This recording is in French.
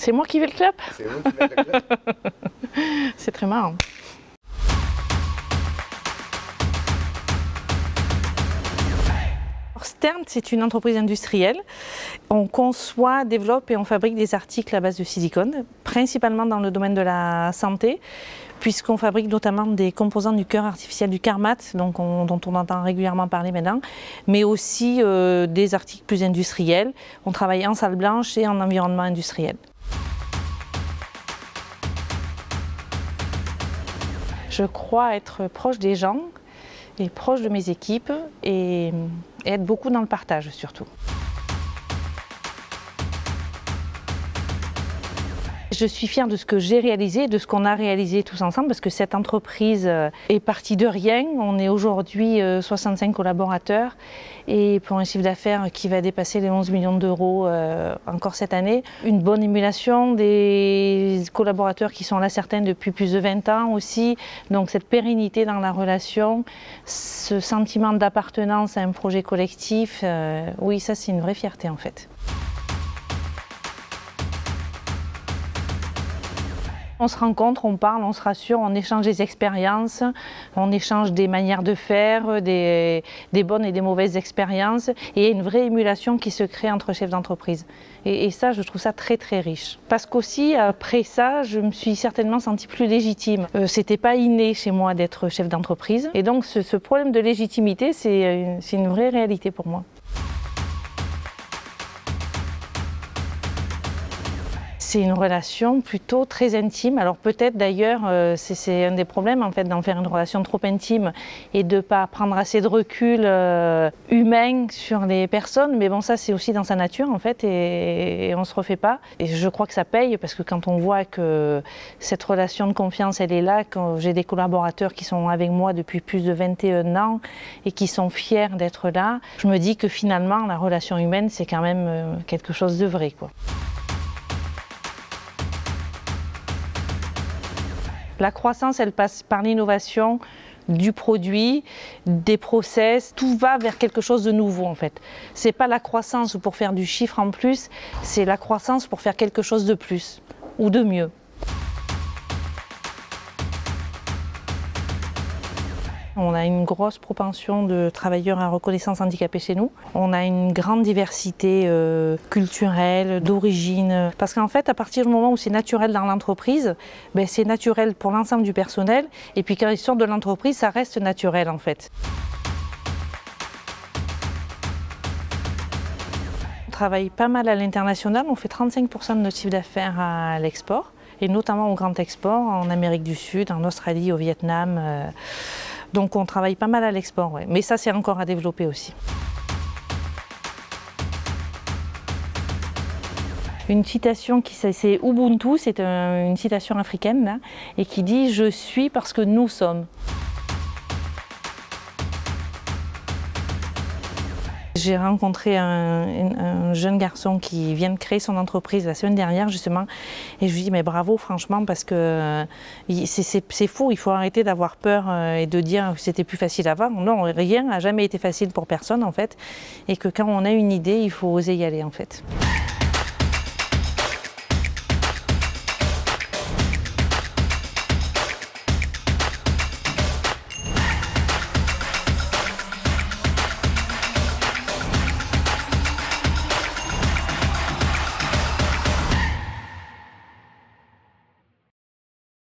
C'est moi qui vais le club? C'est vous qui faites le club? C'est très marrant. Stern, c'est une entreprise industrielle. On conçoit, développe et on fabrique des articles à base de silicone, principalement dans le domaine de la santé, puisqu'on fabrique notamment des composants du cœur artificiel du Carmat, dont on entend régulièrement parler maintenant, mais aussi des articles plus industriels. On travaille en salle blanche et en environnement industriel. Je crois être proche des gens et proche de mes équipes et être beaucoup dans le partage surtout. Je suis fière de ce que j'ai réalisé, de ce qu'on a réalisé tous ensemble, parce que cette entreprise est partie de rien. On est aujourd'hui 65 collaborateurs et pour un chiffre d'affaires qui va dépasser les 11 millions d'euros encore cette année. Une bonne émulation, des collaborateurs qui sont là certains depuis plus de 20 ans aussi. Donc cette pérennité dans la relation, ce sentiment d'appartenance à un projet collectif, oui, ça c'est une vraie fierté en fait. On se rencontre, on parle, on se rassure, on échange des expériences, on échange des manières de faire, des bonnes et des mauvaises expériences. Et il y a une vraie émulation qui se crée entre chefs d'entreprise. Et ça, je trouve ça très très riche. Parce qu'aussi, après ça, je me suis certainement sentie plus légitime. C'était pas inné chez moi d'être chef d'entreprise. Et donc ce problème de légitimité, c'est une vraie réalité pour moi. C'est une relation plutôt très intime. Alors peut-être d'ailleurs, c'est un des problèmes en fait d'en faire une relation trop intime et de ne pas prendre assez de recul humain sur les personnes. Mais bon, ça c'est aussi dans sa nature en fait et on ne se refait pas. Et je crois que ça paye parce que quand on voit que cette relation de confiance elle est là, quand j'ai des collaborateurs qui sont avec moi depuis plus de 21 ans et qui sont fiers d'être là, je me dis que finalement la relation humaine c'est quand même quelque chose de vrai, quoi. La croissance, elle passe par l'innovation du produit, des process, tout va vers quelque chose de nouveau en fait. C'est pas la croissance pour faire du chiffre en plus, c'est la croissance pour faire quelque chose de plus ou de mieux. On a une grosse propension de travailleurs à reconnaissance handicapée chez nous. On a une grande diversité culturelle, d'origine. Parce qu'en fait, à partir du moment où c'est naturel dans l'entreprise, ben, c'est naturel pour l'ensemble du personnel. Et puis quand ils sortent de l'entreprise, ça reste naturel en fait. On travaille pas mal à l'international. On fait 35% de notre chiffre d'affaires à l'export. Et notamment au grand export, en Amérique du Sud, en Australie, au Vietnam. Donc on travaille pas mal à l'export, ouais. Mais ça c'est encore à développer aussi. Une citation c'est Ubuntu, c'est une citation africaine là, et qui dit « Je suis parce que nous sommes ». J'ai rencontré un jeune garçon qui vient de créer son entreprise la semaine dernière justement et je lui dis mais bravo franchement parce que c'est fou, il faut arrêter d'avoir peur et de dire que c'était plus facile avant. Non, rien n'a jamais été facile pour personne en fait et que quand on a une idée, il faut oser y aller en fait.